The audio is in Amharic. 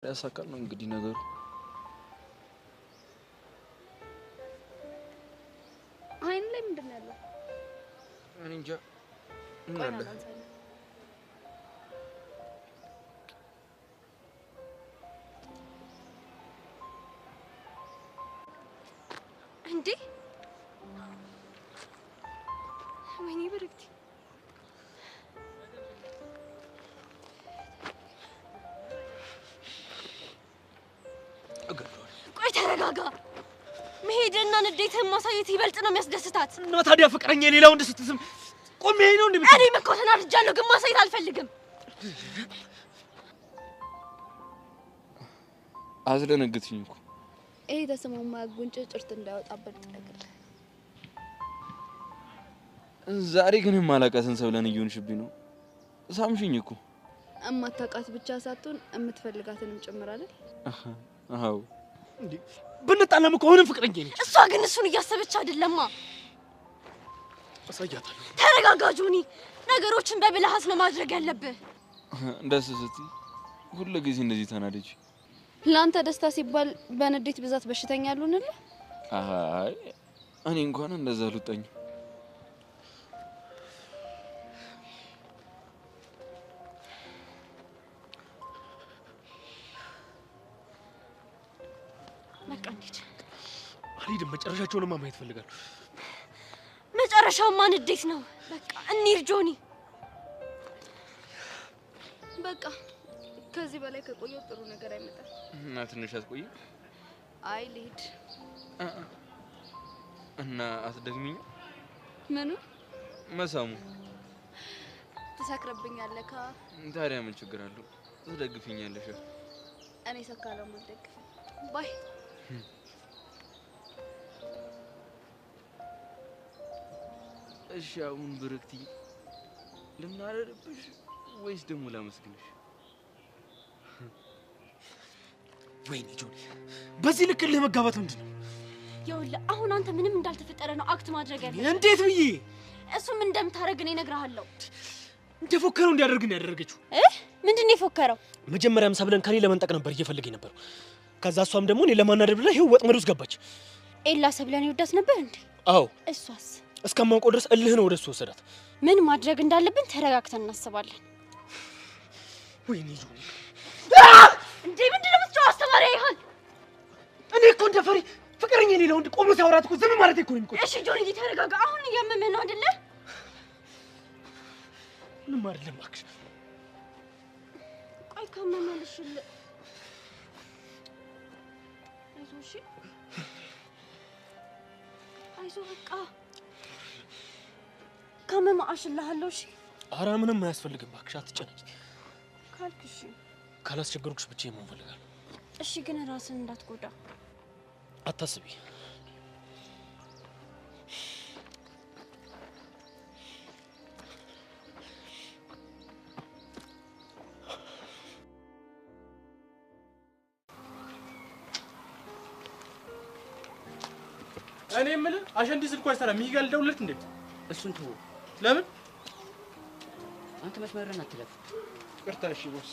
ያሳካል ነው እንግዲህ ነገሩ አይን ላይ ምንድነው ያለው እኔ እንጃ ምን አለ እንዴ ወይኔ በረክቲ ቆይ ተረጋጋ መሄድና ንዴትህን ማሳየት ይበልጥ ነው የሚያስደስታት እና ታዲያ ፍቅረኛ የሌላው እንደስትስም ቆም ይሄ ነው እንዴ እኔ መኮተና አርጃለሁ ግን ማሳየት አልፈልግም አዝለነግትኝ እኮ ይሄ ተሰማማ ጉንጭ ጭርት እንዳይወጣበት ጠቅል ዛሬ ግን ማላቀስን ሰብለን እዩንሽብኝ ነው ሳምሽኝ እኮ እማታቃት ብቻ ሳትሆን እምትፈልጋትንም ጭምር አይደል አዎ እንዴ ብንጣላም እኮ ሆነን ፍቅረኛ ነኝ እሷ ግን እሱን እያሰበች አይደለማ አሳያታለሁ ተረጋጋ ጆኒ ነገሮችን በብልሃት ነው ማድረግ ያለብህ እንደስስቲ ሁሉ ጊዜ እንደዚህ ተናደጂ ላንተ ደስታ ሲባል በንዴት ብዛት በሽተኛ አሉንል አይ እኔ እንኳን እንደዛ ልውጠኝ መቀንዲት አልሄድም መጨረሻቸውንማ ማየት ፈልጋለሁ መጨረሻው ማን እንዴት ነው በቃ እንሂድ ጆኒ በቃ ከዚህ በላይ ከቆየው ጥሩ ነገር አይመጣም እና ትንሽ አትቆይ አይ ልሂድ እና አትደግሚኝ ምኑ መሳሙ ተሳክረብኛለህ ታዲያ ምን ችግር አለው ትደግፊኛለሽ እኔ ሰካለው ማልደግፍ ባይ እሺ አሁን ብርክቲ ልናረርብሽ ወይስ ደሞ ላመስግንሽ ወይኔ ጆኒ በዚህ ልክ ለመጋባት ምንድነው ይኸውልህ አሁን አንተ ምንም እንዳልተፈጠረ ነው አክት ማድረግ ያለብህ እንዴት ብዬ እሱም እንደምታረግ እኔ እነግርሃለሁ እንደፎከረው እንዲያደርግ ነው ያደረገችው ምንድነው የፎከረው መጀመሪያም ሰብለን ከኔ ለመንጠቅ ነበር እየፈለገኝ ነበር ከዛ እሷም ደግሞ እኔ ለማናደድ ብላ ይሄው ወጥመድ ውስጥ ገባች ኤላ ሰብለን ይወዳስ ነበር እንዴ አዎ እሷስ እስከማውቀው ድረስ እልህ ነው ወደሱ ወሰዳት ምን ማድረግ እንዳለብን ተረጋግተን እናስባለን ወይኔ ጆኒ እንዴ ምንድነው የምትጮህ አስተማሪ አይሃል እኔ እኮ እንደፈሪ ፍቅረኛ የሌለው እንደ ቆሞ ሲያወራት እኮ ዝም ማለት እኮ ነው የሚቆይ እሺ ጆኒ ተረጋጋ አሁን እያመመህ ነው አይደለ ምንም አይደለም እባክሽ ቆይ ካመመልሽ አይዞሽ አይዞህ በቃ ካመመህ አሽልሃለሁ እሺ ኧረ ምንም አያስፈልግም እባክሽ አትጨነቂ ካልክሽ ካላስቸገርኩሽ ብቻ የምን ፈልጋለሁ እሺ ግን ራስን እንዳትጎዳ አታስቢ እኔ የምልህ አሸንዲ ስልኩ አይሰራም ሚጋል ደውልለት እንዴ እሱን ተው ለምን አንተ መስመርህን አትለፍ ቅርታ እሺ ቦስ